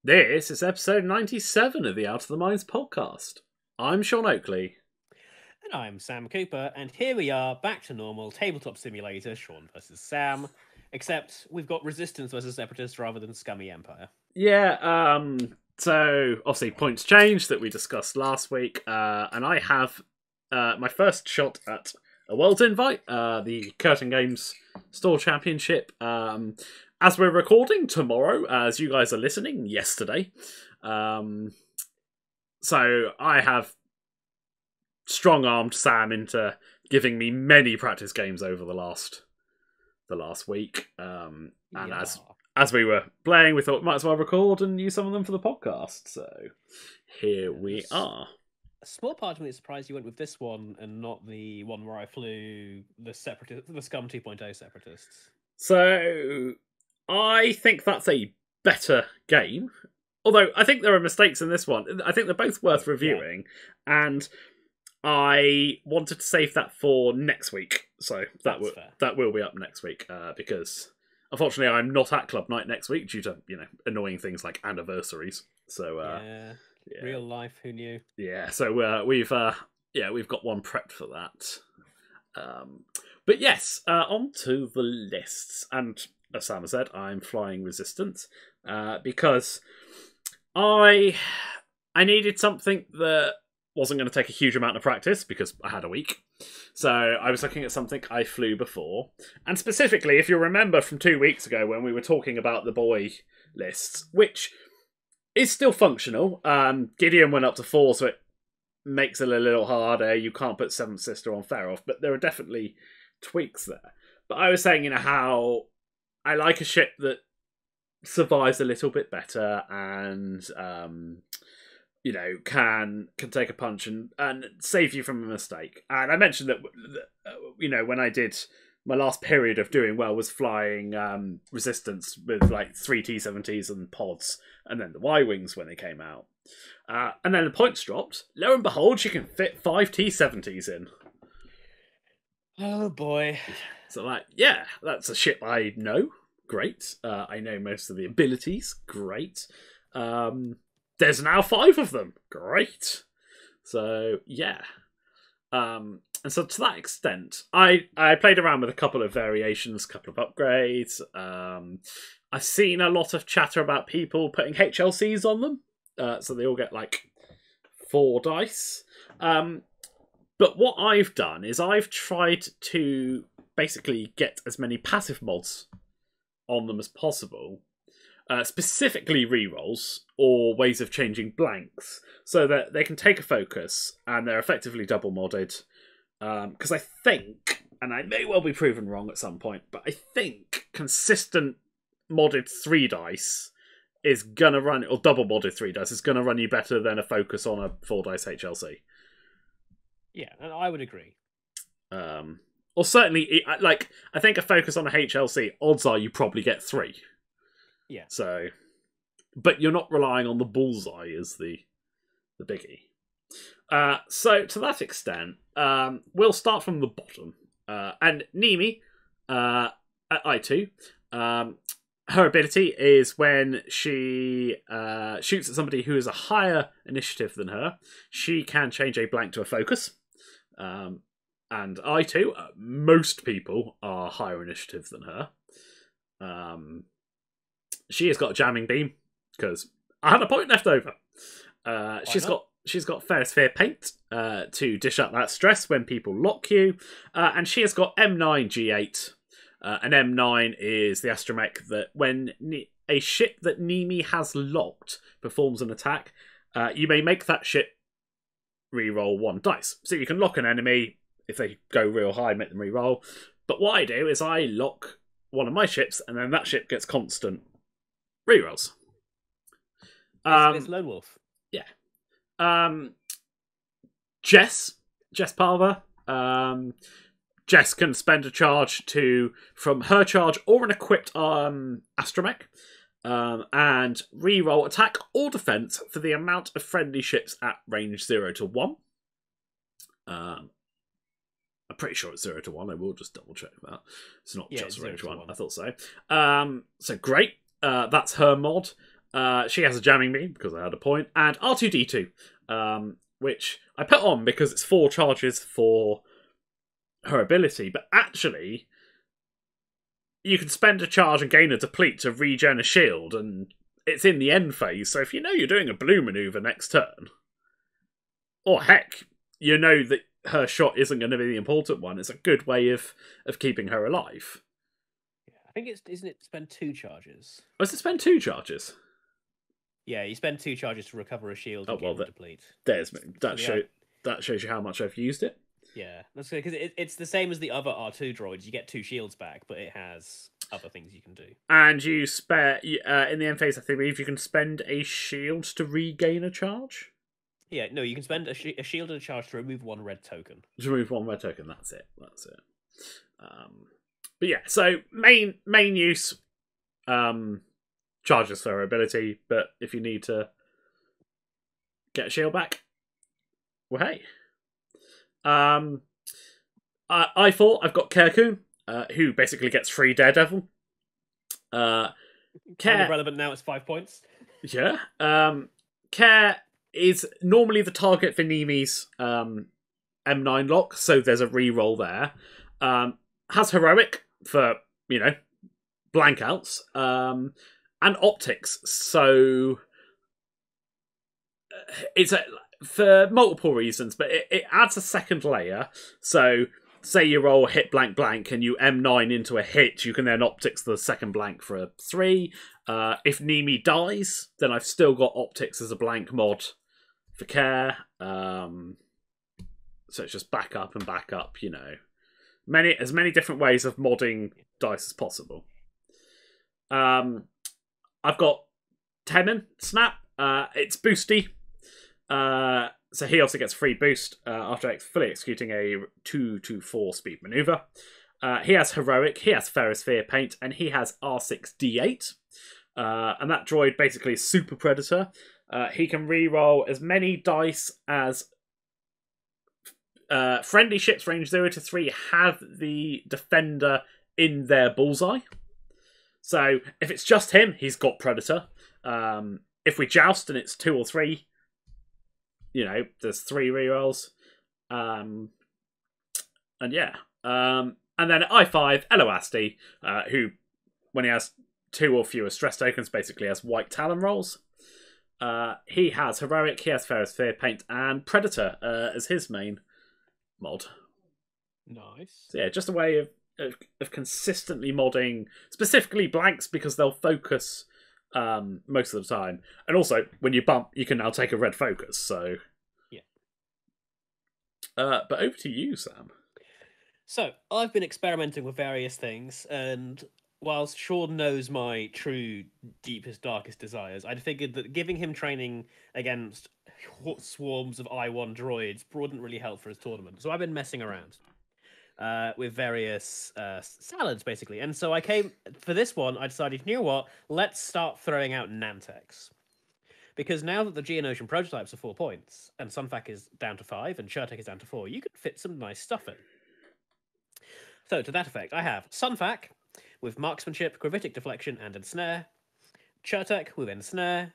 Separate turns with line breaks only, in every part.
This is episode 97 of the Out of the Minds podcast. I'm Sean Oakley.
And I'm Sam Cooper, and here we are, back to normal, tabletop simulator, Sean versus Sam, except we've got Resistance versus Separatists rather than Scummy Empire.
Yeah, so obviously points changed that we discussed last week, and I have my first shot at a Worlds invite, the Curtain Games Store Championship, as we're recording tomorrow, as you guys are listening, yesterday. So I have strong-armed Sam into giving me many practice games over the last week. And as we were playing, we thought might as well record and use some of them for the podcast. So here we are.
A small part of me is surprised you went with this one and not the one where I flew the Scum 2.0 Separatists.
So I think that's a better game. Although I think there are mistakes in this one. I think they're both worth reviewing. Yeah. And I wanted to save that for next week. So that will be up next week. Because unfortunately I'm not at Club Night next week due to, annoying things like anniversaries. So
yeah. Real life, who knew?
Yeah, so we've got one prepped for that. But yes, on to the lists. And as Sam said, I'm flying Resistance because I needed something that wasn't going to take a huge amount of practice because I had a week. So I was looking at something I flew before. And specifically, if you remember from 2 weeks ago when we were talking about the boy lists, which is still functional. Gideon went up to 4, so it makes it a little harder. You can't put 7th Sister on Feroth, but there are definitely tweaks there. But I was saying, how I like a ship that survives a little bit better and can take a punch and save you from a mistake. And I mentioned that when I did my last period of doing well was flying Resistance with like 3 T-70s and pods, and then the Y-Wings when they came out. And then the points dropped. Lo and behold, you can fit 5 T-70s in.
Oh boy.
So that's a ship I know. Great. I know most of the abilities. Great. There's now 5 of them. Great. So, yeah. And so to that extent, I played around with a couple of variations, a couple of upgrades. I've seen a lot of chatter about people putting HLCs on them. So they all get like 4 dice. But what I've done is I've tried to basically get as many passive mods on them as possible. Specifically rerolls or ways of changing blanks so that they can take a focus and they're effectively double modded. Because I think, and I may well be proven wrong at some point, but I think consistent modded 3 dice is going to run, or double modded 3 dice, is going to run you better than a focus on a 4 dice HLC.
Yeah, and I would agree.
Or certainly, I think a focus on a HLC, odds are you probably get 3.
Yeah.
So, but you're not relying on the bullseye as the biggie. So to that extent, we'll start from the bottom. And Nimi, at I2, her ability is when she shoots at somebody who is a higher initiative than her, she can change a blank to a focus. And I2, most people are higher initiative than her. She has got a jamming beam, because I had a point left over. She's got Ferrosphere Paint to dish out that stress when people lock you. And she has got M9 G8. And M9 is the astromech that when a ship that Nimi has locked performs an attack, you may make that ship reroll 1 dice. So you can lock an enemy. If they go real high, make them reroll. But what I do is I lock one of my ships, and then that ship gets constant rerolls.
It's Lone Wolf.
Yeah. Jess Palver. Jess can spend a charge from her charge or an equipped astromech, and reroll attack or defense for the amount of friendly ships at range 0 to 1. I'm pretty sure it's 0 to 1. I will just double check that. It's not just range 1. I thought so. So great. That's her mod. She has a jamming beam, because I had a point, and R2-D2, which I put on because it's 4 charges for her ability, but actually, you can spend a charge and gain a deplete to regen a shield, and it's in the end phase, so if you know you're doing a blue maneuver next turn, or heck, you know that her shot isn't going to be the important one, it's a good way of keeping her alive.
I think isn't it spend 2 charges?
Oh, does it spend 2 charges?
Yeah, you spend 2 charges to recover a shield and gain a deplete.
That shows you how much I've used it.
Yeah, that's good, because it's the same as the other R2 droids. You get 2 shields back, but it has other things you can do.
And you spare in the end phase, I believe you can spend a shield to regain a charge.
Yeah, no, you can spend a shield and a charge to remove 1 red token.
To remove 1 red token, that's it. But yeah, so main use, charges for her ability, but if you need to get a shield back, well, hey. I thought I've got Kerkun, who basically gets free Daredevil.
Kind of relevant now, it's 5 points.
Yeah. Care is normally the target for Nimi's M9 lock, so there's a reroll there. Has Heroic for, blank outs, and Optics, so it's for multiple reasons, but it adds a second layer. So, say you roll hit blank blank and you M9 into a hit, you can then Optics the second blank for a 3. If Nimi dies, then I've still got Optics as a blank mod for Care. So it's just back up, as many different ways of modding dice as possible. I've got Temin Snap. It's boosty. So he also gets free boost after fully executing a 2-4 speed maneuver. He has Heroic, he has Ferrosphere Paint, and he has R6-D8. And that droid basically is Super Predator. He can reroll as many dice as friendly ships range 0 to 3 have the Defender in their bullseye. So if it's just him, he's got Predator. If we joust and it's 2 or 3, there's 3 rerolls. And yeah. And then I5, Eloasti, who, when he has 2 or fewer stress tokens, basically has white Talon rolls. He has Heroic, he has Ferrosphere Paint, and Predator as his main mod.
Nice.
So yeah, just a way of consistently modding, specifically blanks, because they'll focus most of the time. And also, when you bump, you can now take a red focus, so...
Yeah.
But over to you, Sam.
So, I've been experimenting with various things, and whilst Sean knows my true, deepest, darkest desires, I figured that giving him training against swarms of I-1 droids wouldn't really help for his tournament. So I've been messing around with various salads, basically. And so for this one, I decided, you know what, let's start throwing out Nantex. Because now that the Geonosian prototypes are 4 points, and Sunfac is down to 5, and Chertek is down to 4, you could fit some nice stuff in. So, to that effect, I have Sunfac with Marksmanship, Gravitic Deflection, and Ensnare, Chertek with Ensnare,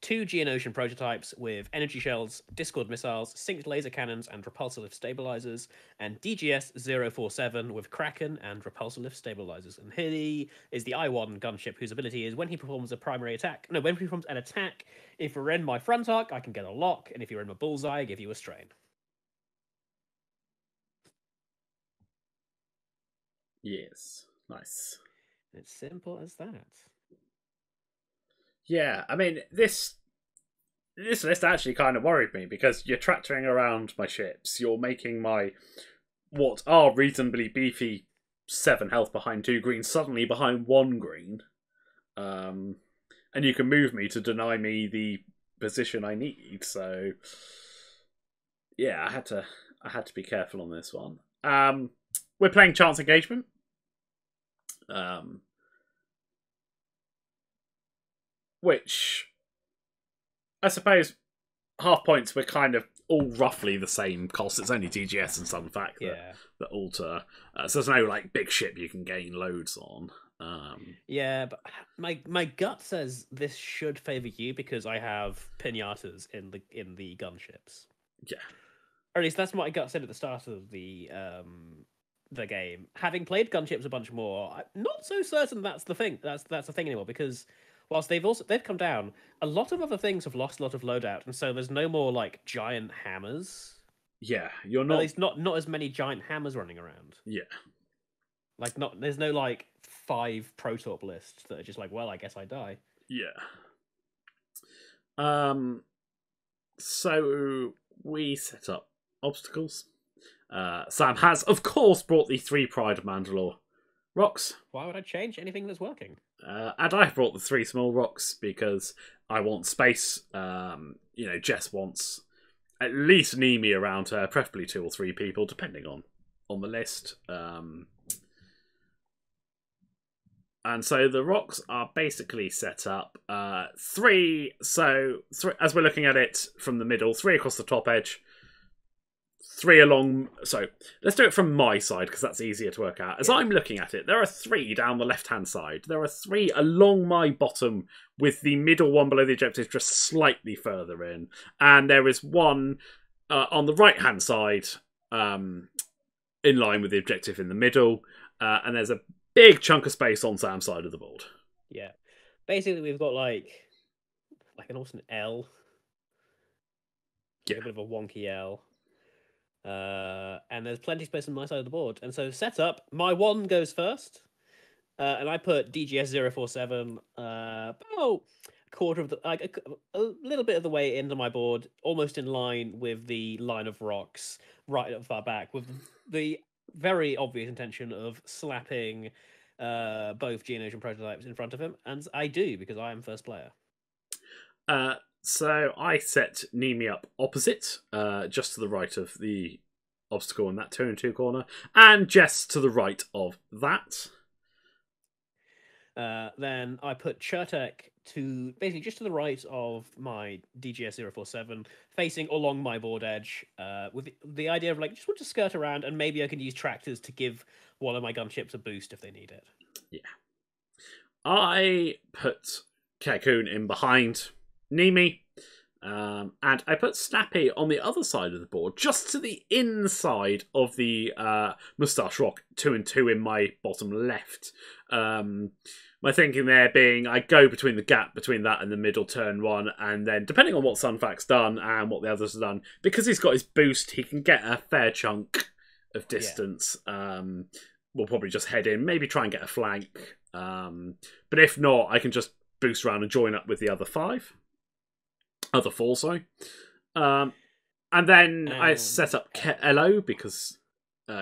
2 Geonosian prototypes with Energy Shells, Discord Missiles, Synced Laser Cannons, and Repulsor Lift Stabilizers, and DGS-047 with Kraken and Repulsor Lift Stabilizers. And he is the I-1 gunship whose ability is when he performs when he performs an attack, if you're in my front arc, I can get a lock, and if you're in my bullseye, I give you a strain.
Yes. Nice.
It's simple as that.
Yeah, I mean, this list actually kind of worried me, because you're tractoring around my ships, you're making my, what are reasonably beefy 7 health behind 2 green suddenly behind 1 green. And you can move me to deny me the position I need, so yeah, I had to be careful on this one. We're playing Chance Engagement. Which, I suppose, half points were kind of all roughly the same cost. It's only DGS and Sunfac that alter. So there's no big ship you can gain loads on.
Yeah, but my gut says this should favor you because I have pinatas in the gunships.
Yeah.
Or at least that's what my gut said at the start of the game. Having played gunships a bunch more, I'm not so certain that's the thing. That's the thing anymore because whilst they've come down, a lot of other things have lost a lot of loadout, and so there's no more like giant hammers.
Yeah, you're
At
not.
least not as many giant hammers running around.
Yeah.
Like there's no like 5 Protorp lists that are just like, well, I guess I die.
Yeah. So we set up obstacles. Sam has, of course, brought the 3 Pride of Mandalore rocks.
Why would I change anything that's working?
And I've brought the 3 small rocks because I want space. Jess wants at least Nemi around her, preferably 2 or 3 people, depending on the list. And so the rocks are basically set up 3. So 3, as we're looking at it from the middle, 3 across the top edge, 3 along. So let's do it from my side because that's easier to work out. As I'm looking at it, there are 3 down the left-hand side. There are 3 along my bottom, with the middle one below the objective just slightly further in, and there is 1 on the right-hand side, in line with the objective in the middle, and there's a big chunk of space on Sam's side of the board.
Yeah, basically we've got like an alternate L, a bit of a wonky L. And there's plenty of space on my side of the board. And so setup, my 1 goes first. And I put DGS-047 about a quarter of a little bit of the way into my board, almost in line with the line of rocks right up far back, with the very obvious intention of slapping both Geonosian prototypes in front of him. And I do, because I am first player.
So I set Nemi up opposite, just to the right of the obstacle in that 2 and 2 corner, and Jess to the right of that.
Then I put Chertek to basically just to the right of my DGS-047, facing along my board edge, with the idea of like just want to skirt around, and maybe I can use tractors to give one of my gunships a boost if they need it.
Yeah. I put Kekun in behind Nemi, and I put Snappy on the other side of the board, just to the inside of the Moustache Rock, 2 and 2 in my bottom left. My thinking there being I go between the gap between that and the middle turn 1, and then depending on what Sunfac's done and what the others have done, because he's got his boost, he can get a fair chunk of distance. We'll probably just head in, maybe try and get a flank. But if not, I can just boost around and join up with the other 4, sorry. And then I set up Elo because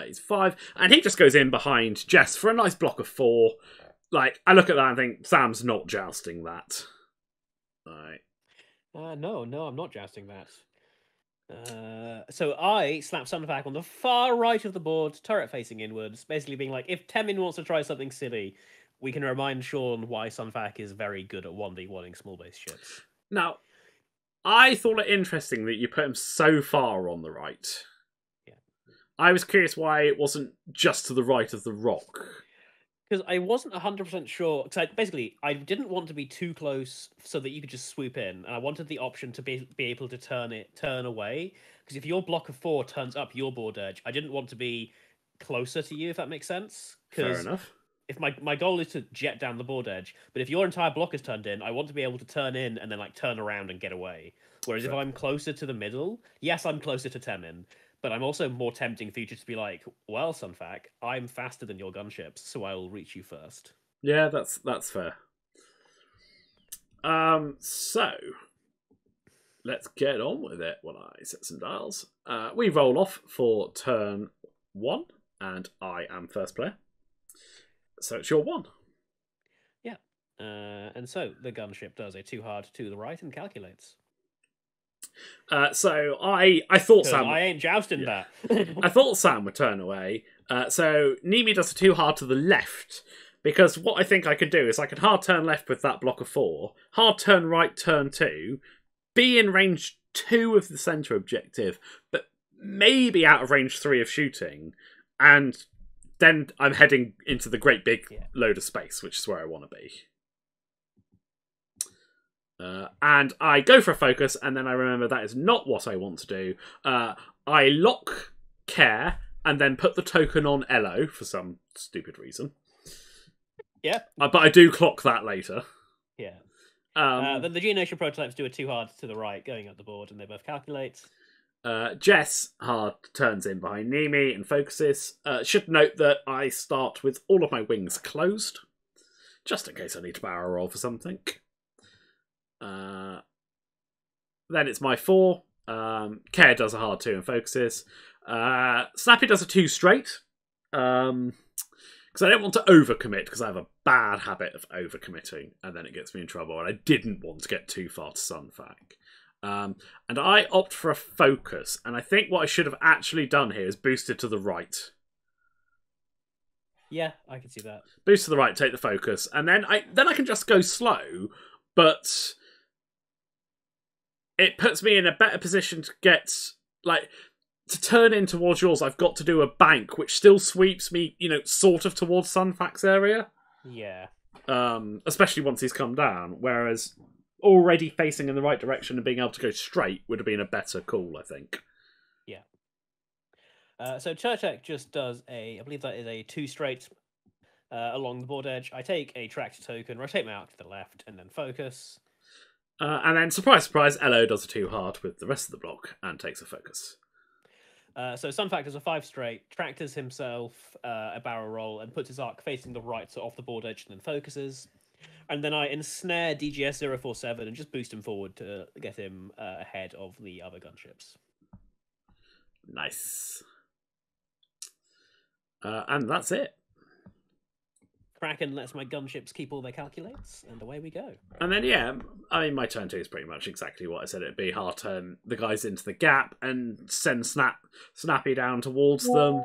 he's 5, and he just goes in behind Jess for a nice block of 4. Like, I look at that and think, Sam's not jousting that. Right.
No, I'm not jousting that. So I slap Sunfac on the far right of the board, turret facing inwards, basically being like, if Temin wants to try something silly, we can remind Sean why Sunfac is very good at 1v1ing small base ships.
Now, I thought it interesting that you put him so far on the right.
Yeah.
I was curious why it wasn't just to the right of the rock.
Because I wasn't 100% sure. Because I didn't want to be too close so that you could just swoop in, and I wanted the option to be able to turn away. Because if your block of 4 turns up your board edge, I didn't want to be closer to you, if that makes sense.
Fair enough.
If my goal is to jet down the board edge, but if your entire block is turned in, I want to be able to turn in and then like turn around and get away. Whereas if I'm closer to the middle, yes, I'm closer to Temin, but I'm also more tempting for you to be like, well, Sunfac, I'm faster than your gunships, so I will reach you first.
Yeah, that's fair. So let's get on with it when I set some dials. We roll off for turn 1, and I am first player. So it's your 1.
Yeah. And so the gunship does a 2 hard to the right and calculates.
So I thought Sam...
I ain't jousting that.
I thought Sam would turn away. So Nemi does a 2 hard to the left, because what I think I could do is I could hard turn left with that block of 4, hard turn right, turn 2, be in range 2 of the centre objective, but maybe out of range 3 of shooting, and then I'm heading into the great big
Yeah.
load of space, which is where I want to be. And I go for a focus, and then I remember that is not what I want to do. I lock Care, and then put the token on Elo for some stupid reason.
Yeah.
But I do clock that later.
Yeah.
Um,
Then the Geonation prototypes do a 2 hard to the right, going up the board, and they both calculate.
Jess hard turns in behind Nimi and focuses. Should note that I start with all of my wings closed, just in case I need to barrel roll for something. Then it's my 4. Care does a hard 2 and focuses. Snappy does a 2 straight. Because I don't want to overcommit, because I have a bad habit of overcommitting, and then it gets me in trouble, and I didn't want to get too far to Sunfac. And I opt for a focus, and I think what I should have actually done here is boosted to the right.
Yeah, I can see that.
Boost to the right, take the focus, and then I can just go slow, but it puts me in a better position to get, like, to turn in towards yours. I've got to do a bank, which still sweeps me, sort of towards Sunfac's area.
Yeah.
Especially once he's come down, whereas already facing in the right direction and being able to go straight would have been a better call, I think.
Yeah. So Churtek just does I believe that is a 2 straight along the board edge. I take a tracked token, rotate my arc to the left, and then focus.
And then, surprise, surprise, Elo does a 2 hard with the rest of the block and takes a focus.
So Sunfac does a 5 straight, tractors himself a barrel roll, and puts his arc facing the right, so off the board edge, and then focuses. And then I ensnare DGS 047 and just boost him forward to get him ahead of the other gunships.
Nice. And that's it.
Kraken lets my gunships keep all their calculates, and away we go.
And then, yeah, I mean, my turn 2 is pretty much exactly what I said it'd be. Hard turn the guys into the gap and send Snappy down towards them.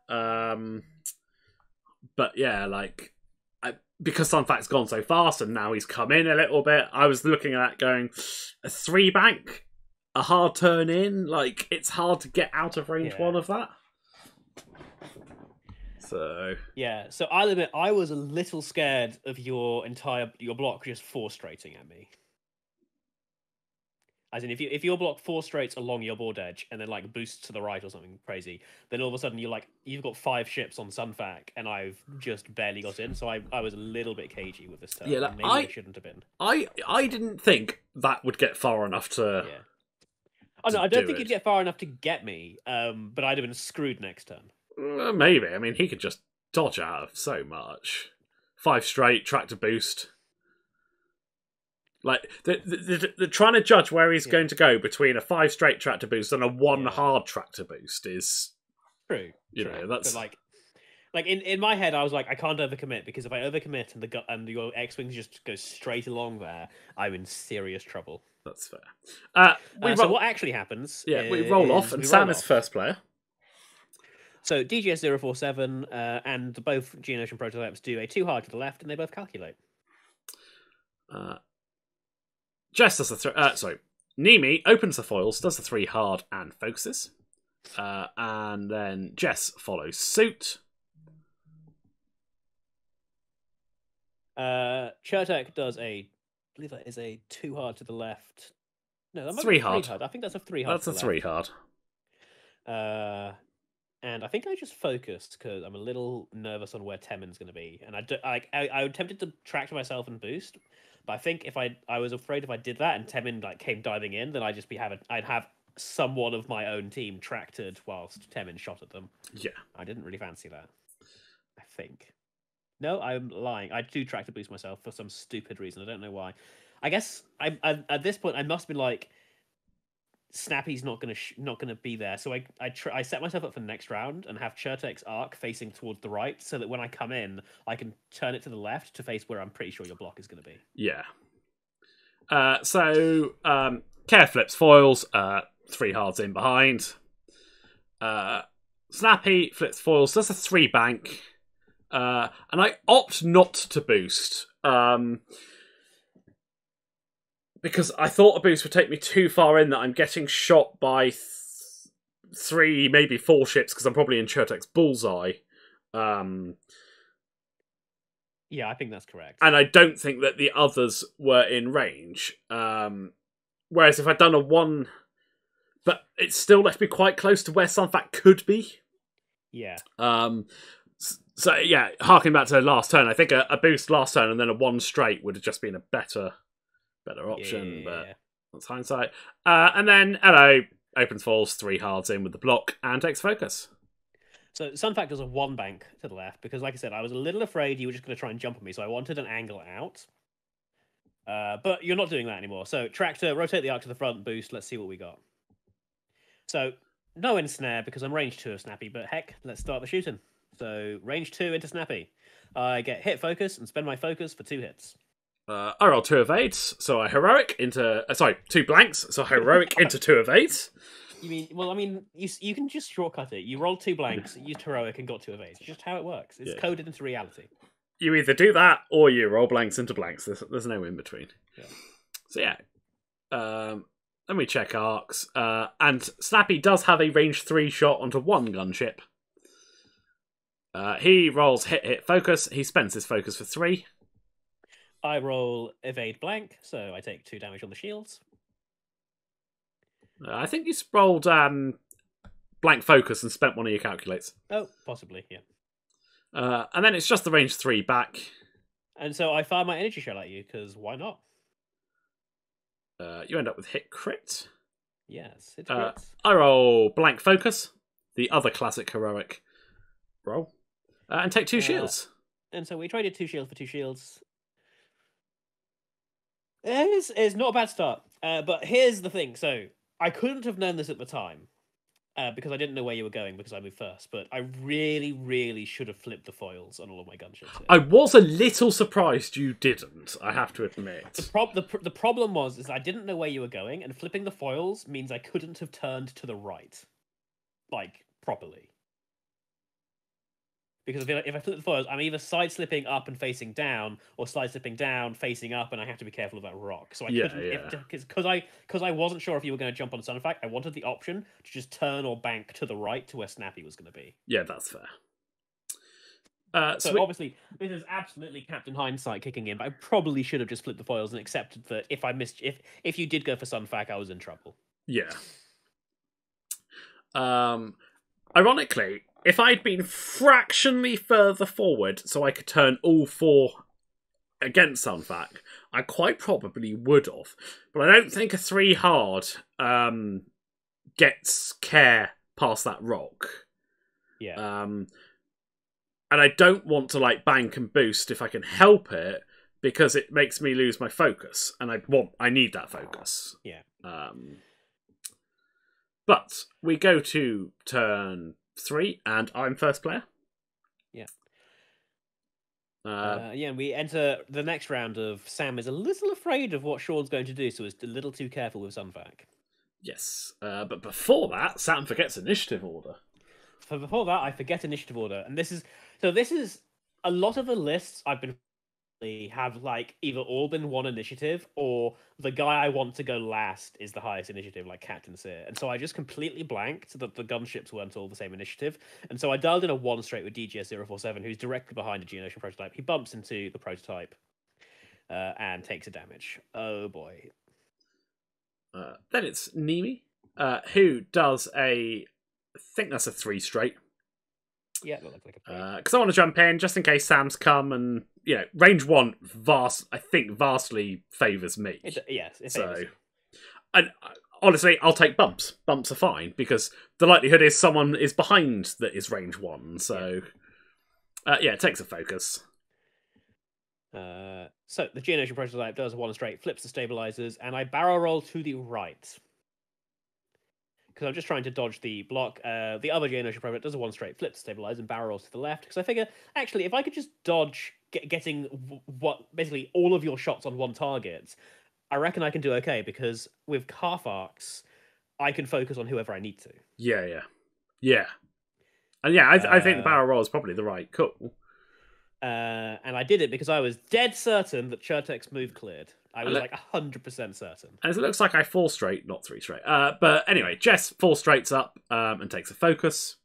But yeah, like, because Sunfac's gone so fast and now he's come in a little bit, I was looking at that going, a 3 bank, a hard turn in, like, it's hard to get out of range 1 of that. So
yeah, so I'll admit I was a little scared of your block just 4 straighting at me. As in, if your block 4 straights along your board edge and then like boosts to the right or something crazy, then all of a sudden you've got 5 ships on Sunfac and I've just barely got in. So I was a little bit cagey with this turn.
Yeah, like,
maybe I shouldn't have been.
I didn't think that would get far enough to.
Yeah. Oh no, I don't think you'd get far enough to get me. But I'd have been screwed next turn.
Maybe. I mean, he could just dodge out of so much. 5 straight, tractor boost. Like, the trying to judge where he's going to go between a 5 straight tractor boost and a 1 hard tractor boost is...
True.
You know, that's...
But like in my head, I was like, I can't overcommit, because if I overcommit and your X-Wings just go straight along there, I'm in serious trouble.
That's fair.
So what actually happens...
Yeah, we roll off, and Sam is first player.
So DGS 047 and both Geonation prototypes do a 2 hard to the left, and they both calculate.
Jess does the Nimi opens the foils, does the 3 hard, and focuses. And then Jess follows suit.
Churtek does I believe that is a 2 hard to the left. No, that might
3
be
hard.
3 hard. I think that's a 3 hard.
That's a 3 hard.
And I think I just focused because I'm a little nervous on where Temin's going to be, and I was tempted to track myself and boost, but I think if I was afraid if I did that and Temin came diving in, then I'd have someone of my own team tracted whilst Temin shot at them.
Yeah,
I didn't really fancy that. I think. No, I'm lying. I do tractor boost myself for some stupid reason. I don't know why. I guess I at this point I must be like, Snappy's not gonna be there, so I set myself up for the next round and have Churtek's arc facing towards the right, so that when I come in, I can turn it to the left to face where I'm pretty sure your block is going to be.
Yeah. Care flips foils, 3 hards in behind. Snappy flips foils, does a 3 bank, and I opt not to boost. Because I thought a boost would take me too far in that I'm getting shot by 3, maybe 4 ships, because I'm probably in Churtek's bullseye. Um,
Yeah, I think that's correct.
and I don't think that the others were in range. Whereas if I'd done a 1... But it still left me quite close to where Sunfac could be.
Yeah.
So, yeah, harking back to the last turn, I think a boost last turn and then a 1 straight would have just been a better option, but that's hindsight. And then, hello, opens falls, 3 hards in with the block, and takes focus.
So Sunfac does a 1 bank to the left, because like I said, I was a little afraid you were just going to try and jump on me, so I wanted an angle out. But you're not doing that anymore. So Tractor, rotate the arc to the front, boost, let's see what we got. So, no ensnare, because I'm range 2 of Snappy, but heck, let's start the shooting. So, range 2 into Snappy. I get hit focus and spend my focus for 2 hits.
I roll 2 evades, so I heroic into... 2 blanks, so heroic into 2 evades.
You mean... Well, I mean, you can just shortcut it. You roll 2 blanks, used heroic, and got 2 evades. It's just how it works. It's coded into reality.
You either do that, or you roll blanks into blanks. There's no in between.
Yeah.
So, yeah. Then we check arcs. And Snappy does have a range 3 shot onto 1 gunship. He rolls hit, focus. He spends his focus for 3.
I roll evade blank, so I take 2 damage on the shields.
I think you rolled blank focus and spent one of your calculates.
Oh, possibly, yeah.
And then it's just the range 3 back.
And so I fire my energy shell at you, because why not?
You end up with hit crit.
Yes, it's crit.
I roll blank focus, the other classic heroic roll, and take 2 shields.
And so we traded 2 shields for 2 shields. It's not a bad start. But here's the thing. So I couldn't have known this at the time, because I didn't know where you were going because I moved first. But I really, really should have flipped the foils on all of my gunships here.
I was a little surprised you didn't, I have to admit.
The problem was I didn't know where you were going, and flipping the foils means I couldn't have turned to the right, like, properly. Because if I flip the foils, I'm either side-slipping up and facing down, or side-slipping down, facing up, and I have to be careful of that rock. So I couldn't... Because I wasn't sure if you were going to jump on Sunfac, I wanted the option to just turn or bank to the right to where Snappy was going to be.
Yeah, that's fair.
So obviously, this is absolutely Captain Hindsight kicking in, but I probably should have just flipped the foils and accepted that if you did go for Sunfac, I was in trouble.
Yeah. Ironically, if I'd been fractionally further forward so I could turn all 4 against Sunfac, I quite probably would have. But I don't think a 3 hard gets care past that rock.
Yeah.
And I don't want to like bank and boost if I can help it, because it makes me lose my focus, and I need that focus.
Yeah.
But we go to turn 3, and I'm first player.
Yeah. And we enter the next round of Sam is a little afraid of what Sean's going to do, so is a little too careful with Sunfac.
Yes, but before that, Sam forgets initiative order.
So before that, I forget initiative order, and this is a lot of the lists I've been have like either all been 1 initiative, or the guy I want to go last is the highest initiative, like Captain Sear. And so I just completely blanked that the gunships weren't all the same initiative. And so I dialed in a 1 straight with DGS-047, who's directly behind a Geonosian prototype. He bumps into the prototype and takes a damage. Oh boy.
Then it's Nimi, who does I think that's a 3 straight.
Yeah, that looks like a 3.
Because I want to jump in just in case Sam's come, and range 1 vastly favours me.
Yes, it
so.
favours you.
And honestly, I'll take bumps. Bumps are fine because the likelihood is someone is behind that is range 1. So it takes a focus.
So the Geonosian prototype does 1 straight, flips the stabilizers, and I barrel roll to the right. Because I'm just trying to dodge the block. The other Geonosian prototype does a 1 straight, flips the stabilizers, and barrel rolls to the left. Because I figure, actually, if I could just dodge getting basically all of your shots on 1 target, I reckon I can do okay, because with half arcs, I can focus on whoever I need to. Yeah.
And I think barrel roll is probably the right call.
And I did it because I was dead certain that Chertek's move cleared. I was like 100% certain.
And it looks like I 4 straight, not 3 straight. But anyway, Jess 4 straights up and takes a focus.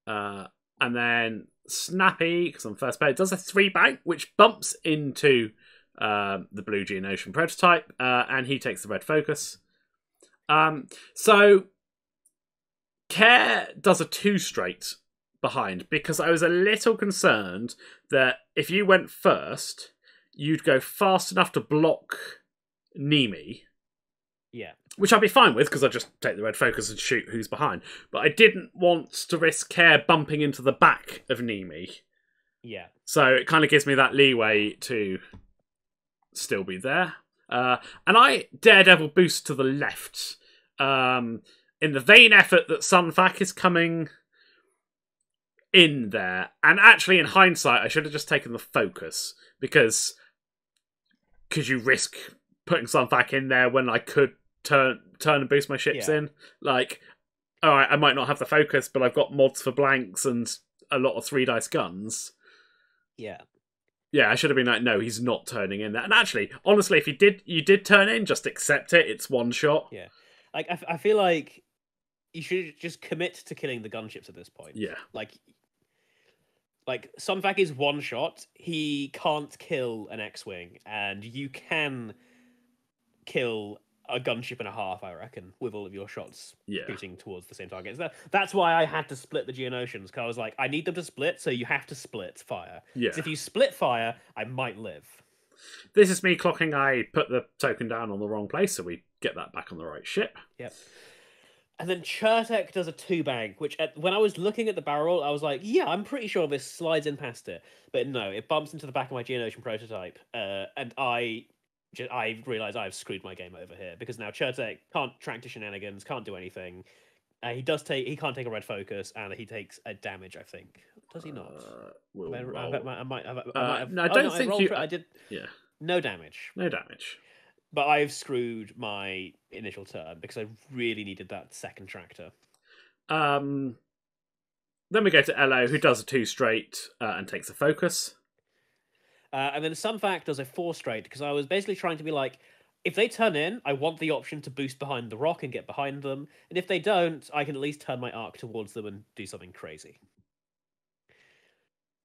And then Snappy, because I'm first player, does a 3 bank, which bumps into the blue Geonosian prototype, and he takes the red focus. So Care does a 2 straight behind, because I was a little concerned that if you went first, you'd go fast enough to block Nemi.
Yeah.
Which I'd be fine with, because I just take the red focus and shoot who's behind. But I didn't want to risk Care bumping into the back of Nemi.
Yeah.
So it kind of gives me that leeway to still be there. And I Daredevil boost to the left. In the vain effort that Sunfac is coming in there. And actually, in hindsight, I should have just taken the focus. Because could you risk putting Sunfac in there when I could turn and boost my ships in? Like, alright, I might not have the focus, but I've got mods for blanks and a lot of 3-dice guns.
Yeah.
Yeah, I should have been like, no, he's not turning in there. And actually, honestly, if you did turn in, just accept it. It's one shot.
Yeah. Like, I feel like you should just commit to killing the gunships at this point.
Yeah.
Like Sunfac is one shot. He can't kill an X-Wing, and you can kill a gunship and a half, I reckon, with all of your shots shooting towards the same target. That's why I had to split the Geonosians, because I was like, I need them to split, so you have to split fire.
Yeah.
If you split fire, I might live.
This is me clocking I put the token down on the wrong place, so we get that back on the right ship.
Yep. And then Chertek does a 2 bank, which when I was looking at the barrel, I was like, yeah, I'm pretty sure this slides in past it. But no, it bumps into the back of my Geonosian prototype, and I realised I've screwed my game over here, because now Chertek can't track to shenanigans, can't do anything. He can't take a red focus, and he takes a damage, I think. Does he not? I might have.
No, I don't think you.
I did.
Yeah.
No damage.
No damage.
But I've screwed my initial turn because I really needed that second tractor.
Then we go to Elo, who does a 2 straight and takes a focus.
And then Sunfac does a 4 straight, because I was basically trying to be like, if they turn in, I want the option to boost behind the rock and get behind them. And if they don't, I can at least turn my arc towards them and do something crazy.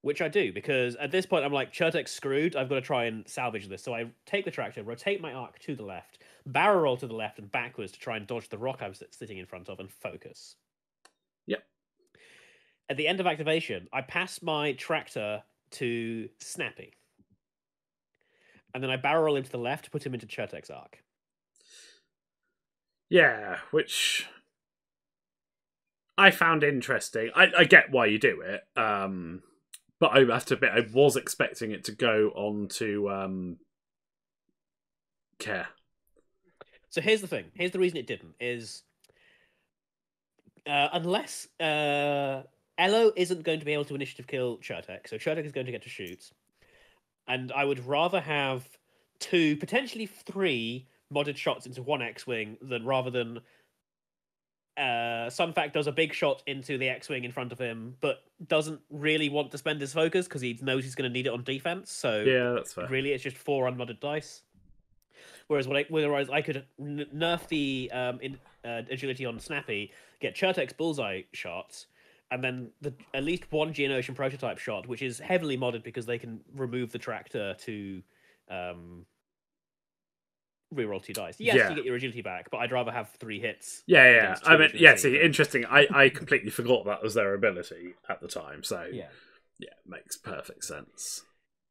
Which I do, because at this point I'm like, Chertek's screwed, I've got to try and salvage this. So I take the tractor, rotate my arc to the left, barrel roll to the left and backwards to try and dodge the rock I'm sitting in front of, and focus.
Yep.
At the end of activation, I pass my tractor to Snappy. And then I barrel roll him to the left, put him into Chertek's arc.
Yeah, which I found interesting. I get why you do it. But I have to admit, I was expecting it to go on to Care.
So here's the thing. Here's the reason it didn't. Is unless Elo isn't going to be able to initiative kill Chertek, so Chertek is going to get to shoot. And I would rather have 2, potentially 3 modded shots into one X-Wing rather than Sunfac does a big shot into the X-Wing in front of him, but doesn't really want to spend his focus because he knows he's going to need it on defense. So
yeah, that's fair.
Really, it's just 4 unmodded dice. Whereas I could nerf the agility on Snappy, get Chertek's bullseye shot, and then at least one Geonosian prototype shot, which is heavily modded because they can remove the tractor to reroll 2 dice. Yes, you get your agility back, but I'd rather have 3 hits.
Yeah. I mean, yeah. See, interesting. I completely forgot that was their ability at the time. So yeah, makes perfect sense.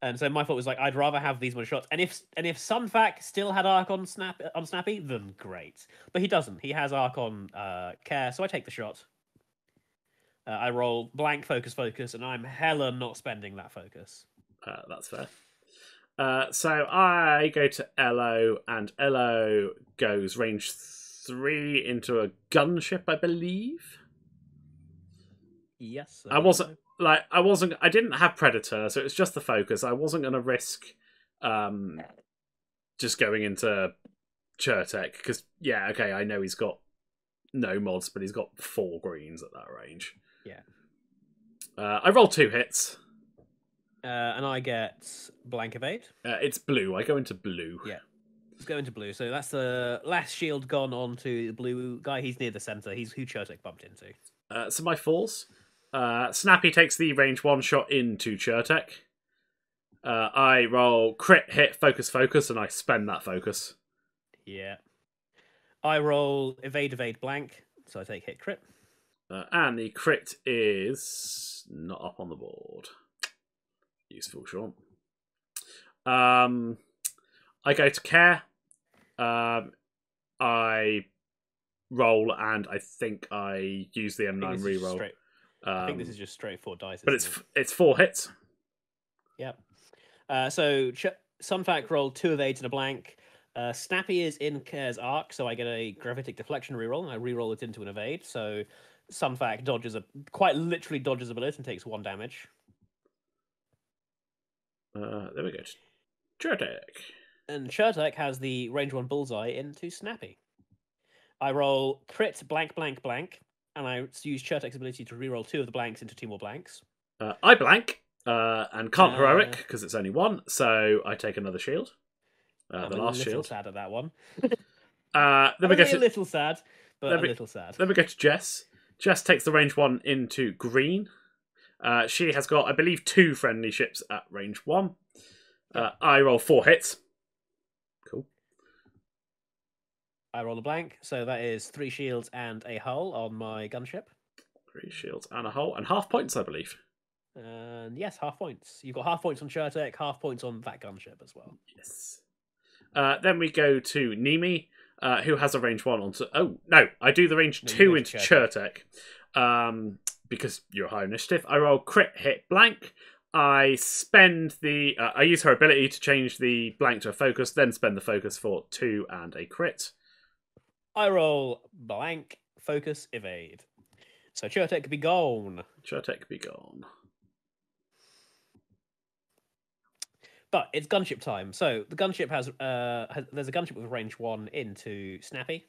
And so my thought was like, I'd rather have these one shots. And if Sunfac still had arc on Snappy, then great. But he doesn't. He has arc on Care, so I take the shot. I roll blank focus, and I'm hella not spending that focus.
That's fair. So I go to Elo, and Elo goes range 3 into a gunship, I believe.
Yes.
I didn't have Predator, so it's just the focus. I wasn't going to risk just going into Chertek, because, I know he's got no mods, but he's got 4 greens at that range.
Yeah.
I roll 2 hits.
And I get blank evade.
It's blue. I go into blue.
Yeah. Let's go into blue. So that's the last shield gone on to the blue guy. He's near the center. He's who Chertek bumped into.
So my falls. Snappy takes the range 1 shot into Chertek. I roll crit, hit, focus, focus, and I spend that focus.
Yeah. I roll evade, evade, blank, so I take hit crit.
And the crit is not up on the board. Useful, Sean. I go to care. I roll, and I think I use the M9 reroll.
I think this is just straight 4 dice.
But it's 4 hits.
Yep. So Sunfac rolled 2 evades and a blank. Snappy is in Care's arc, so I get a gravitic deflection reroll, and I reroll it into an evade. So Sunfac quite literally dodges a bullet and takes 1 damage.
There we go. Chertek.
And Chertek has the range 1 bullseye into Snappy. I roll crit blank blank blank, and I use Chertek's ability to reroll 2 of the blanks into 2 more blanks.
I blank and can't heroic because it's only 1, so I take another shield.
I'm
the last
a little
shield.
sad at that one.
Then we get
a little sad, but a little sad.
Then we go to Jess. Jess takes the range 1 into green. She has got, I believe, 2 friendly ships at range 1. I roll 4 hits. Cool.
I roll a blank, so that is 3 shields and a hull on my gunship.
3 shields and a hull, and half points, I believe.
And yes, half points. You've got half points on Chertek, half points on that gunship as well.
Yes. Then we go to Nimi, who has a range 1 onto... Oh, no, I do the range 2 into Chertek. Because you're high initiative. I roll crit, hit, blank. I spend the... I use her ability to change the blank to a focus, then spend the focus for 2 and a crit.
I roll blank, focus, evade. So Chertek be gone.
Chertek be gone.
But it's gunship time. So the gunship has there's a gunship with range 1 into Snappy.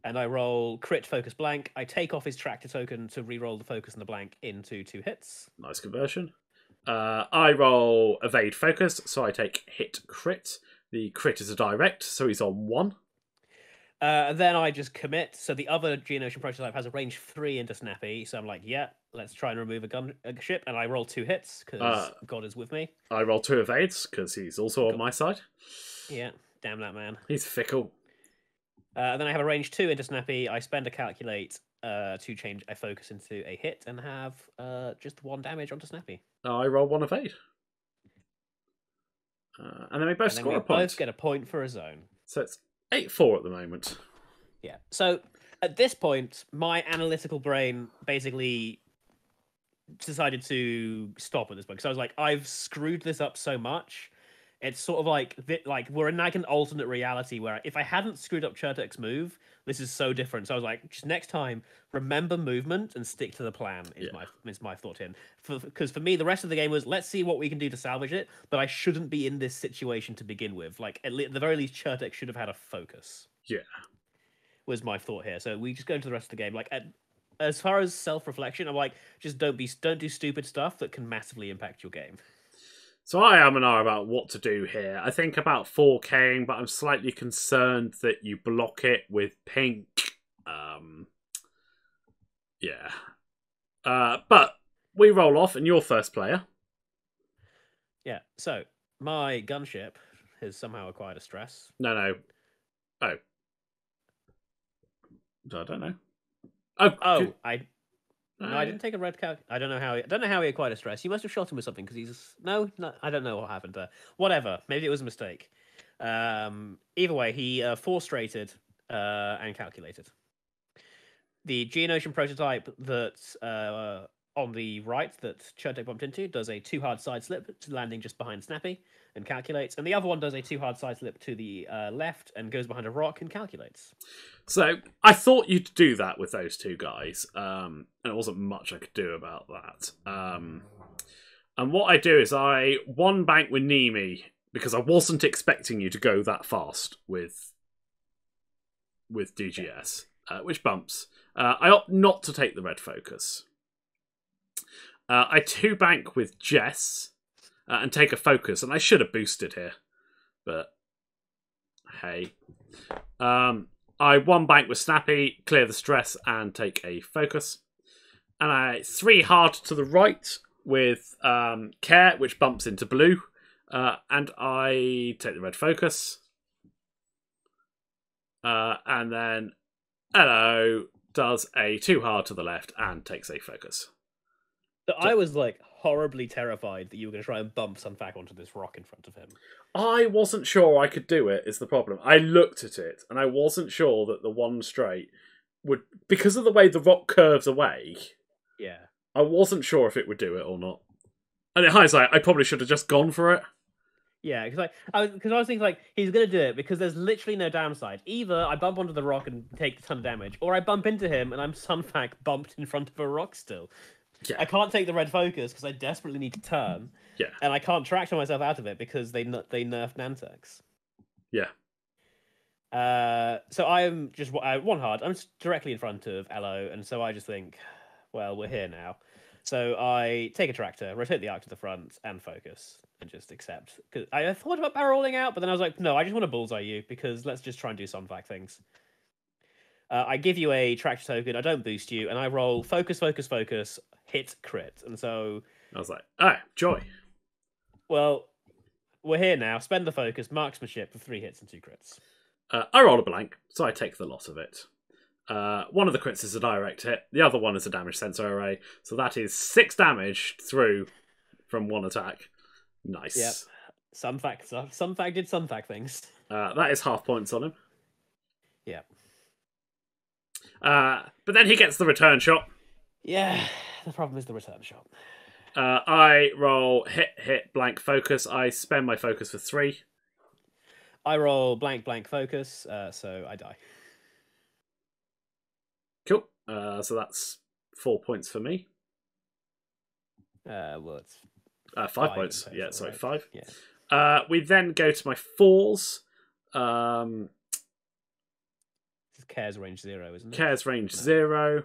And I roll crit, focus, blank. I take off his tractor token to re-roll the focus and the blank into 2 hits.
Nice conversion. I roll evade, focus, so I take hit, crit. The crit is a direct, so he's on 1.
Then I just commit. So the other Geonosian prototype has a range 3 into Snappy. So I'm like, yeah, let's try and remove a gunship. And I roll 2 hits because God is with me.
I roll 2 evades because he's also on my side.
Yeah, damn that man.
He's fickle.
Then I have a range 2 into Snappy. I spend a calculate to change a focus into a hit and have just 1 damage onto Snappy.
I roll 1 evade. And then we both score a point.
Both get a point for a zone.
So it's 8-4 at the moment.
Yeah. So at this point, my analytical brain basically decided to stop at this point because I was like, I've screwed this up so much. It's sort of like we're in like an alternate reality where if I hadn't screwed up Chertek's move, this is so different. So I was like, just next time, remember movement and stick to the plan. Is my thought in. Because for me, the rest of the game was let's see what we can do to salvage it, but I shouldn't be in this situation to begin with. Like at the very least, Chertek should have had a focus.
Yeah,
was my thought here. So we just go into the rest of the game. Like as far as self-reflection, I'm like, just don't do stupid stuff that can massively impact your game.
So I am and are about what to do here. I think about 4K'ing, but I'm slightly concerned that you block it with pink. But we roll off, and you're first player.
Yeah, so my gunship has somehow acquired a stress.
No. Oh. I don't know.
No, I didn't take a red calc. I don't know how he acquired a stress. You must have shot him with something because he's no. I don't know what happened there. Whatever. Maybe it was a mistake. Either way, he four-straighted and calculated. The Geonosian prototype that's on the right that Chertek bumped into does a 2 hard side slip to landing just behind Snappy and calculates, and the other one does a 2 hard side slip to the left and goes behind a rock and calculates.
So I thought you'd do that with those 2 guys, and it wasn't much I could do about that. And what I do is I one bank with Nimi because I wasn't expecting you to go that fast with DGS, which bumps. I opt not to take the red focus. I 2 bank with Jess and take a focus, and I should have boosted here, but hey. I 1 bank with Snappy, clear the stress, and take a focus. And I 3 hard to the right with Care, which bumps into blue. And I take the red focus. And then Hello does a 2 hard to the left and takes a focus.
So I was like horribly terrified that you were going to try and bump Sunfac onto this rock in front of him.
I wasn't sure I could do it, is the problem. I looked at it, and I wasn't sure that the 1 straight would... Because of the way the rock curves away,
Yeah.
I wasn't sure if it would do it or not. And in hindsight, I probably should have just gone for it.
Yeah, because I was thinking like he's gonna do it because there's literally no downside. Either I bump onto the rock and take a ton of damage, or I bump into him and I'm Sunfac bumped in front of a rock still.
Yeah.
I can't take the red focus because I desperately need to turn.
Yeah.
And I can't tractor myself out of it because they nerfed Nantex.
Yeah.
So I am just 1 hard. I'm directly in front of Elo, and so I just think, well, we're here now. So I take a tractor, rotate the arc to the front, and focus, and just accept. Because I thought about barrel rolling out, but then I was like, no, I just want to bullseye you, because let's just try and do Sunfac things. I give you a tractor token, I don't boost you, and I roll focus, focus, focus, hit, crit. And so...
I was like, oh, joy.
Well, we're here now. Spend the focus, marksmanship for 3 hits and 2 crits.
I roll a blank, so I take the lot of it. 1 of the crits is a direct hit. The other one is a damage sensor array. So that is 6 damage through from 1 attack. Nice.
Yep. Sunfac did Sunfac things.
That is half points on him.
Yeah.
But then he gets the return shot.
Yeah, the problem is the return shot.
I roll hit, blank, focus. I spend my focus for 3.
I roll blank, focus, so I die.
Cool. So that's 4 points for me.
Well, it's
5 points. Yeah, sorry,
right?
5.
Yeah.
We then go to my 4s.
Cares range 0, isn't it?
Cares range 0.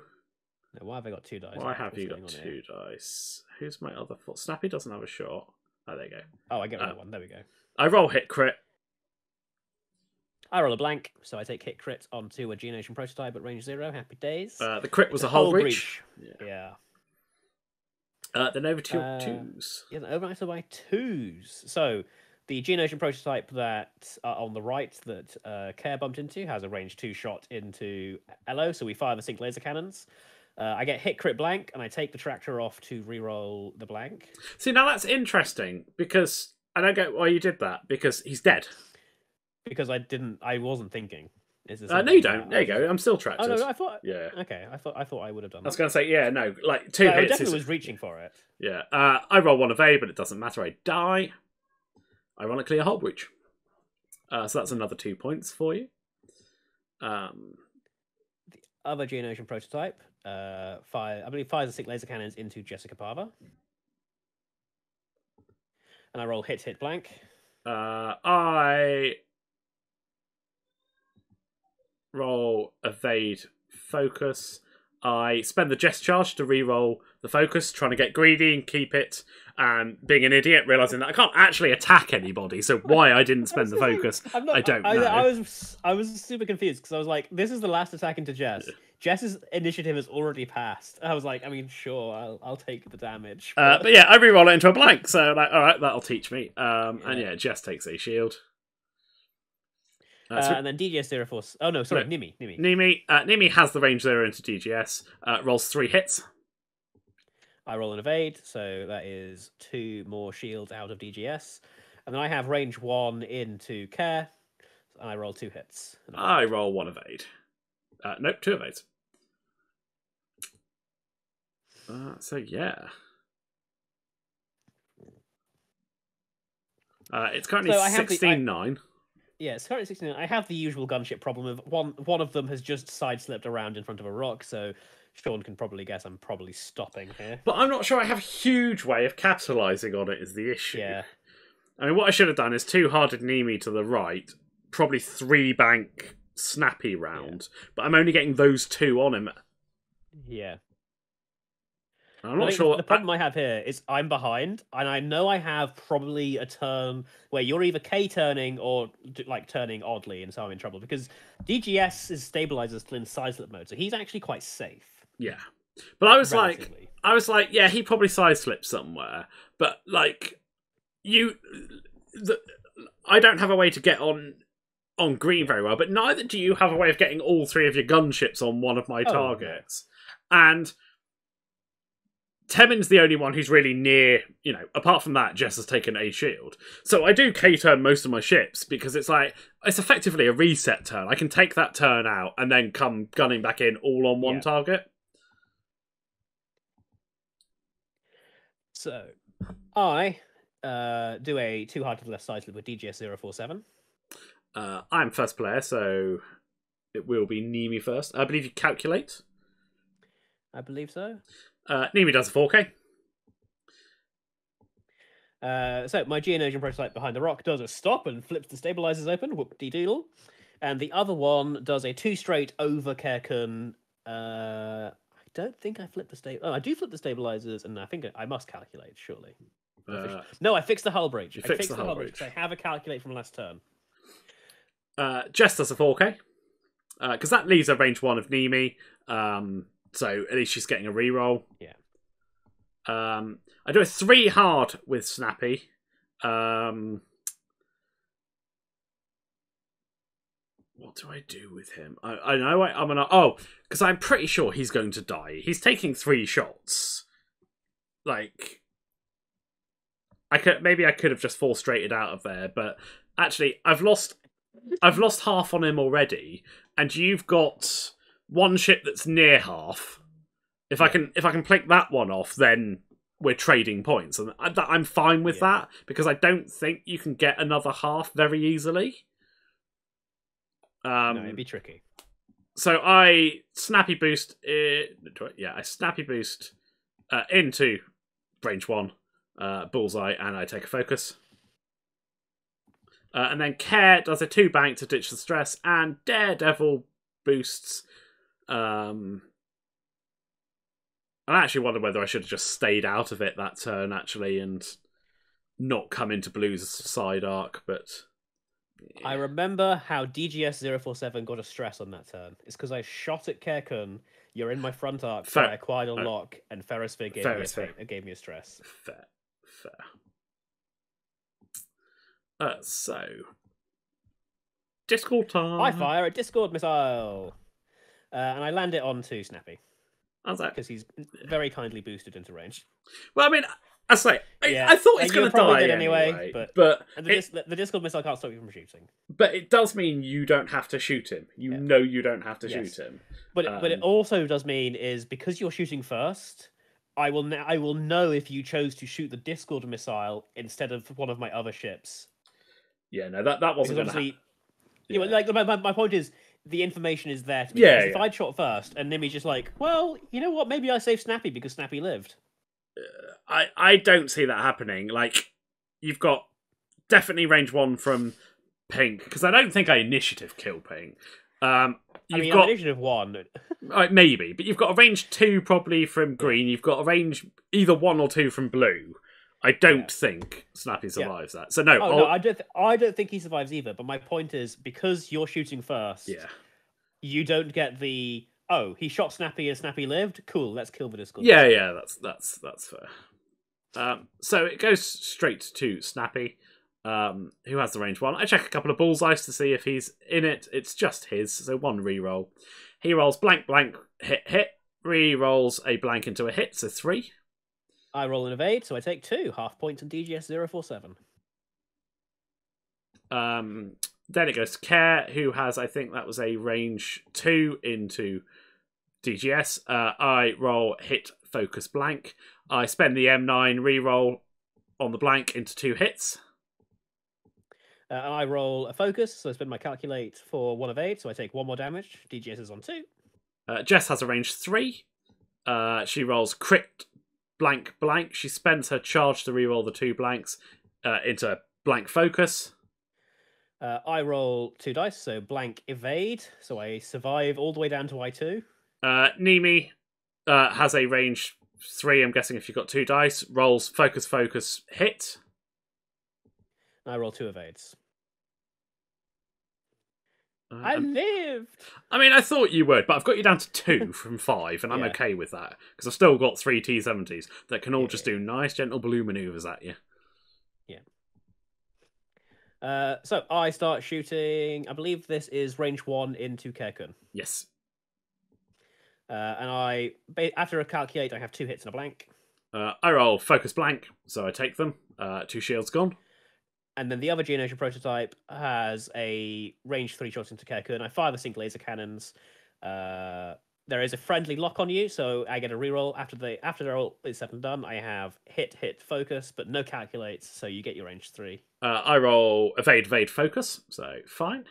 No, why have I got 2 dice?
Why have you got 2 dice? Who's my other 4? Snappy doesn't have a shot. Oh, there you go.
Oh, I get another one. There we go.
I roll hit crit.
I roll a blank, so I take hit crit onto a G-Nation prototype at range 0. Happy days.
The crit was a hull breach.
Yeah.
Then over to your 2s.
Yeah, overnight by 2s. So the G-Nation prototype that on the right that Care bumped into has a range 2 shot into Elo, so we fire the sync laser cannons. I get hit crit blank, and I take the tractor off to reroll the blank.
See, now that's interesting, because I don't get why you did that, because he's dead.
Because I wasn't thinking.
No, you don't. There you go. I'm still tractored.
Oh, no, I thought...
Yeah.
Okay, I thought I would have done that.
I was going to say, yeah, no, like 2 hits.
I definitely was reaching for it.
Yeah. I roll 1 evade, but it doesn't matter. I die. Ironically, a hull breach. So that's another 2 points for you.
The other G-Nation prototype fires the 6 laser cannons into Jessica Parva. And I roll hit blank.
I roll evade focus. I spend the jest charge to re-roll the focus, trying to get greedy and keep it, and being an idiot, realizing that I can't actually attack anybody, so why I didn't spend the focus, I don't know.
I was super confused, because I was like, this is the last attack into Jess. Yeah. Jess's initiative has already passed. I was like, I mean, sure, I'll take the damage.
But yeah, I re-roll it into a blank, so like, alright, that'll teach me. And yeah, Jess takes a shield.
And then DGS 04... Oh, no, sorry, Nimi.
Nimi has the range 0 into DGS. Rolls 3 hits.
I roll an evade, so that is 2 more shields out of DGS. And then I have range 1 into Care, and I roll 2 hits.
I roll 1 evade. Nope, 2 evades. So, yeah. It's currently 16-9.
Yeah, it's currently 16. I have the usual gunship problem of one of them has just side-slipped around in front of a rock, so Sean can probably guess I'm probably stopping here.
But I'm not sure I have a huge way of capitalising on it is the issue.
Yeah.
I mean, what I should have done is 2-hearted Nimi to the right, probably 3-bank Snappy round, but I'm only getting those 2 on him.
Yeah.
I'm not sure.
The problem I have here is I'm behind, and I know I have probably a turn where you're either K turning or like turning oddly, and so I'm in trouble because DGS's stabilizer is still in side slip mode, so he's actually quite safe.
Yeah, but I was
Relatively.
like, yeah, he probably side slipped somewhere, but like I don't have a way to get on green very well, but neither do you have a way of getting all three of your gunships on one of my targets.
No.
And Temin's the only one who's really near, apart from that, Jess has taken a shield. So I do K-turn most of my ships, because it's effectively a reset turn. I can take that turn out, and then come gunning back in all on one target.
So, I do a 2 hard to the left side slip with DGS 047.
I'm first player, so it will be Nimi first. I believe you calculate.
I believe so.
Nimi does a 4K.
So my Geonosian prototype behind the rock does a stop and flips the stabilizers open. Whoop-de-doodle. And the other one does a 2 straight over Kerkun. I don't think I flipped the I do flip the stabilizers, and I think I must calculate, surely. No, I fixed the hull breach. I fixed the hull breach because I have a calculate from last turn.
Jess does a 4K. Because that leaves a range 1 of Nimi. So at least she's getting a reroll.
Yeah.
I do a 3 hard with Snappy. What do I do with him? I know I'm gonna. Oh, because I'm pretty sure he's going to die. He's taking 3 shots. Like, I could have just 4 straighted out of there, but actually, I've lost half on him already, and you've got 1 ship that's near half. If I can plink that one off, then we're trading points, and I'm fine with that, because I don't think you can get another half very easily.
No, it'd be tricky.
So I snappy boost. I snappy boost into range 1, bullseye, and I take a focus. And then Care does a 2 bank to ditch the stress, and Daredevil boosts. I actually wonder whether I should have just stayed out of it that turn, actually, and not come into Blue's side arc, but...
Yeah. I remember how DGS 047 got a stress on that turn. It's because I shot at Kerkun, you're in my front arc, so I acquired a lock, and Ferrosphere gave me a stress.
Fair. So... Discord time!
I fire a Discord missile! And I land it onto Snappy.
How's that?
Because he's very kindly boosted into range.
Well, I mean, I thought he's going to die anyway. But
the Discord missile can't stop you from shooting.
But it does mean you don't have to shoot him. You know you don't have to shoot him.
But it also does mean is because you're shooting first, I will know if you chose to shoot the Discord missile instead of one of my other ships.
Yeah, no, that wasn't going to happen.
Yeah. Like my point is, the information is there to me.
Yeah,
if I'd shot first and Nimi's just like, well, you know what? Maybe I saved Snappy because Snappy lived.
I don't see that happening. Like, you've got definitely range 1 from Pink, because I don't think I initiative kill Pink.
I'm initiative 1.
Maybe, but you've got a range 2 probably from Green. You've got a range either 1 or 2 from Blue. I don't think Snappy survives that. So no,
no, I don't think he survives either. But my point is, because you're shooting first, you don't get the he shot Snappy and Snappy lived. Cool, let's kill the Discord.
Yeah, that's fair. So it goes straight to Snappy, who has the range 1. I check a couple of bullseyes to see if he's in it. It's just his, so 1 reroll. He rolls blank, hit. Re-rolls a blank into a hit, so 3.
I roll an evade, so I take 2 half points on DGS 047.
Then it goes to Care, who has, I think that was a range 2 into DGS. I roll hit, focus, blank. I spend the M9 re-roll on the blank into 2 hits.
I roll a focus, so I spend my calculate for 1 evade, so I take 1 more damage. DGS is on 2.
Jess has a range 3. She rolls crit, blank. She spends her charge to re-roll the 2 blanks into blank focus.
I roll 2 dice, so blank evade, so I survive all the way down to I2.
Nimi has a range 3, I'm guessing if you've got 2 dice. Rolls focus, hit.
I roll 2 evades. I lived!
I mean, I thought you would, but I've got you down to 2 from 5, and I'm
Yeah.
okay with that. Because I've still got 3 T70s that can all just do nice, gentle blue maneuvers at you.
So I start shooting. I believe this is range 1 into Kerkun.
Yes.
And after a calculate, I have 2 hits and a blank.
I roll focus blank, so I take them. 2 shields gone.
And then the other Geonosian prototype has a range 3 shots into Kerkun. I fire the sync laser cannons. There is a friendly lock on you, so I get a reroll. After the roll is said and done, I have hit, focus, but no calculates, so you get your range 3.
I roll evade, focus, so fine.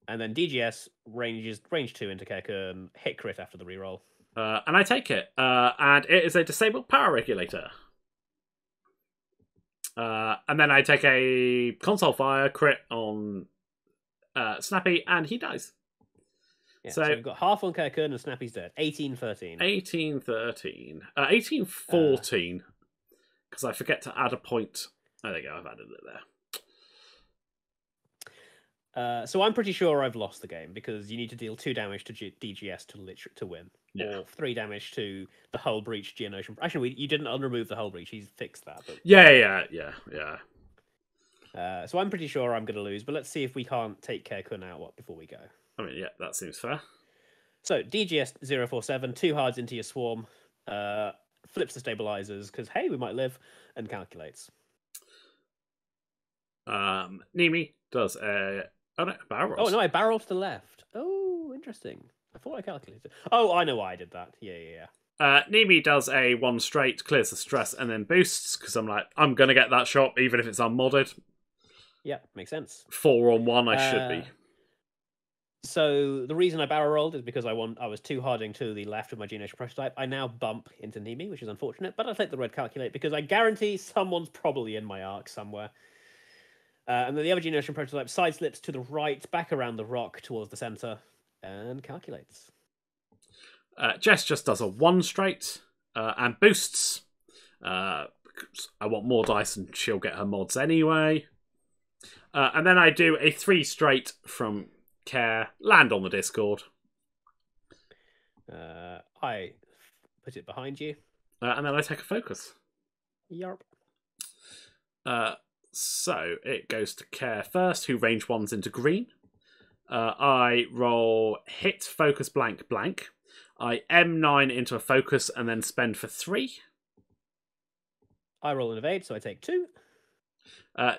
And then DGS range 2 into Kerkun, hit crit after the reroll.
And I take it. And it is a disabled power regulator. And then I take a console fire crit on Snappy, and he dies.
Yeah, so we've got half on Kerkun and Snappy's dead. 18-13.
18-13. 18-14. Because I forget to add a point. Oh, there you go, I've added it
there. So I'm pretty sure I've lost the game because you need to deal 2 damage to DGS to win.
Yeah.
Or 3 damage to the hull breach Geonosian. Actually, you didn't unremove the hull breach. He's fixed that. But...
Yeah.
So I'm pretty sure I'm going to lose, but let's see if we can't take Kerkun out before we go.
I mean, yeah, that seems fair.
So DGS 047, 2 hards into your swarm, flips the stabilizers because hey, we might live, and calculates.
Nimi does a barrel.
Oh no, I barreled to the left. Oh, interesting. I thought I calculated. Oh, I know why I did that. Yeah.
Nimi does a 1 straight, clears the stress, and then boosts, because I'm like, I'm going to get that shot, even if it's unmodded.
Yeah, makes sense.
4 on 1, I should be.
So the reason I barrel rolled is because I was 2 harding to the left of my Geonosian prototype. I now bump into Nimi, which is unfortunate, but I'll take the red calculate because I guarantee someone's probably in my arc somewhere. And then the other Geonosian prototype side slips to the right, back around the rock towards the center, and calculates.
Jess just does a 1 straight and boosts. I want more dice and she'll get her mods anyway. And then I do a 3 straight from Care, land on the Discord.
I put it behind you.
And then I take a focus.
Yarp.
So it goes to Care first, who range 1s into green. I roll hit, focus, blank. I M9 into a focus and then spend for 3.
I roll an evade, so I take 2.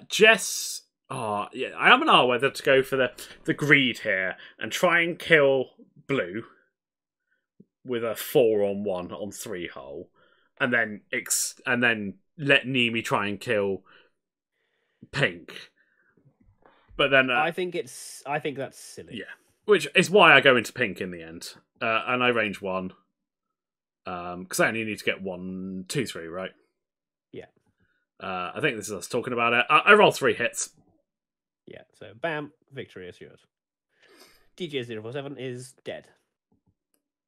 Jess... Oh, yeah, I am an R whether to go for the greed here and try and kill blue with a 4 on 1 on 3 hull, and then let Nimi try and kill pink. But then
I think that's silly.
Yeah, which is why I go into pink in the end, and I range 1 because I only need to get 1, 2, 3, right?
Yeah.
I think this is us talking about it. I roll 3 hits.
Yeah, so bam, victory is yours. DGS047 is dead.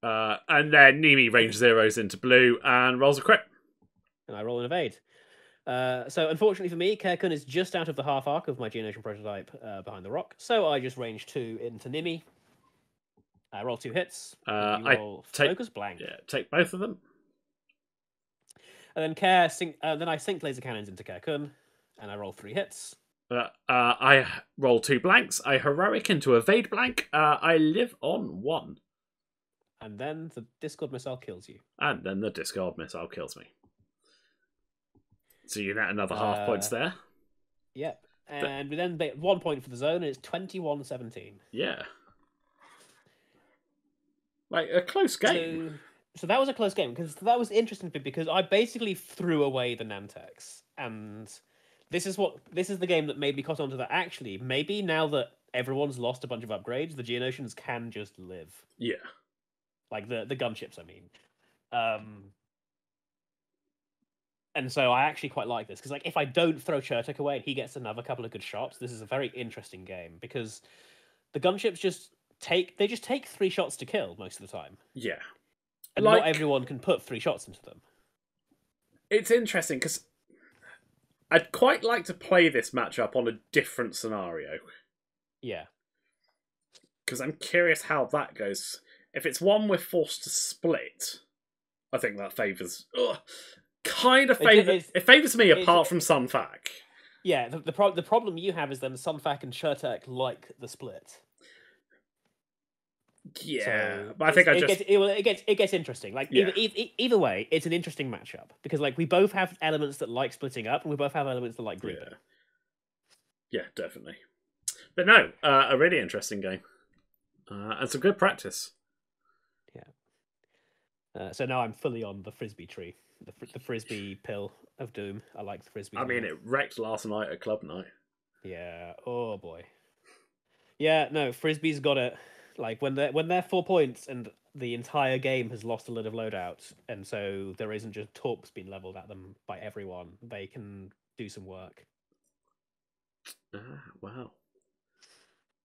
And then Nimi range 0s into blue and rolls a crit.
And I roll an evade. So unfortunately for me, Kerkun is just out of the half arc of my Geonosian prototype behind the rock. So I just range 2 into Nimi. I roll 2 hits. I roll focus blank.
Yeah, take both of them.
And then then I sink laser cannons into Kerkun, and I roll 3 hits.
I roll 2 blanks. I heroic into evade blank. I live on 1.
And then the Discord missile kills you.
And then the Discord missile kills me. So you get another half points there.
Yep. And we then 1 point for the zone, and it's 21-17.
Yeah. Like a close game.
So that was a close game, because that was interesting because I basically threw away the Nantex. And this is the game that made me caught on to that. Actually, maybe now that everyone's lost a bunch of upgrades, the Geonosians can just live.
Yeah.
Like the gunships, I mean. And so I actually quite like this, because like if I don't throw Chertok away and he gets another couple of good shots, this is a very interesting game, because the gunships just take 3 shots to kill most of the time.
Yeah.
And
like,
not everyone can put 3 shots into them.
it's interesting because I'd quite like to play this matchup on a different scenario.
Yeah.
Because I'm curious how that goes. If it's one we're forced to split, I think that favours... kind of favours... It favours me apart from Sunfac.
Yeah, the problem you have is then Sunfac and Chertek like the split.
Yeah,
so
but I think
it gets interesting. Like
Yeah.
either way, it's an interesting matchup because like we both have elements that like splitting up, and we both have elements that like grouping.
Yeah, definitely. But no, a really interesting game, and some good practice.
Yeah. So now I'm fully on the frisbee tree, the frisbee pill of doom. I like the frisbee.
I mean, it wrecked last night at club night.
Yeah. Oh boy. Yeah. No, frisbee's got it. Like when they're 4 points and the entire game has lost a lot of loadout, and so there isn't just torps being leveled at them by everyone. They can do some work.
Wow.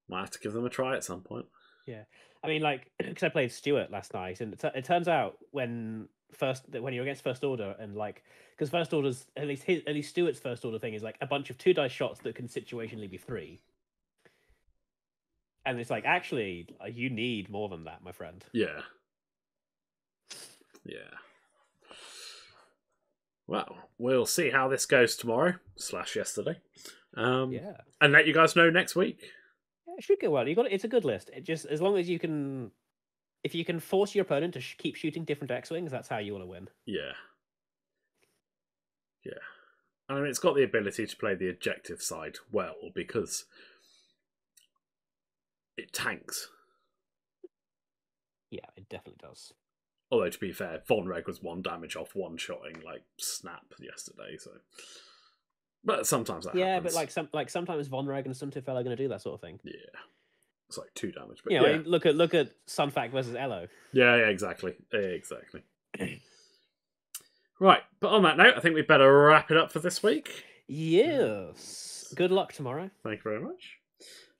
Might have to give them a try at some point.
Yeah, I mean, like, because I played Stuart last night, and it turns out when you're against First Order, and like, because First Order's at least Stuart's First Order thing is like a bunch of 2 dice shots that can situationally be 3. And it's like, actually, you need more than that, my friend.
Yeah. Yeah. Well, we'll see how this goes tomorrow / yesterday.
Yeah.
And let you guys know next week.
Yeah, it should go well. It's a good list. It just as long as you can, if you can force your opponent to keep shooting different X-wings, that's how you want to win.
Yeah. Yeah. I mean, it's got the ability to play the objective side well because it tanks.
Yeah, it definitely does.
Although, to be fair, Von Reg was 1 damage off one-shotting, like, snap yesterday, so... But sometimes that happens.
Yeah, but like sometimes Von Reg and Suntifel are going to do that sort of thing.
Yeah. It's like 2 damage, but
I mean, look at Sunfac versus Elo.
Yeah, exactly. Exactly. Right, but on that note, I think we'd better wrap it up for this week.
Yes. Good luck tomorrow.
Thank you very much.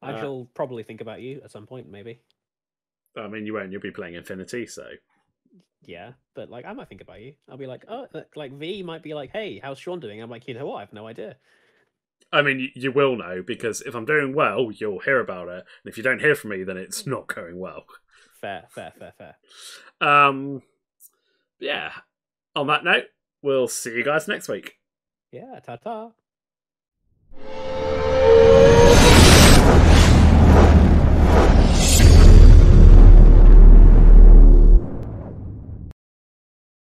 I shall probably think about you at some point, maybe.
I mean, you won't. You'll be playing Infinity, so...
Yeah, but like I might think about you. I'll be like, oh, like V might be like, hey, how's Sean doing? I'm like, you know what? I have no idea.
I mean, you will know, because if I'm doing well, you'll hear about it. And if you don't hear from me, then it's not going well.
Fair.
Yeah. On that note, we'll see you guys next week.
Yeah, ta-ta.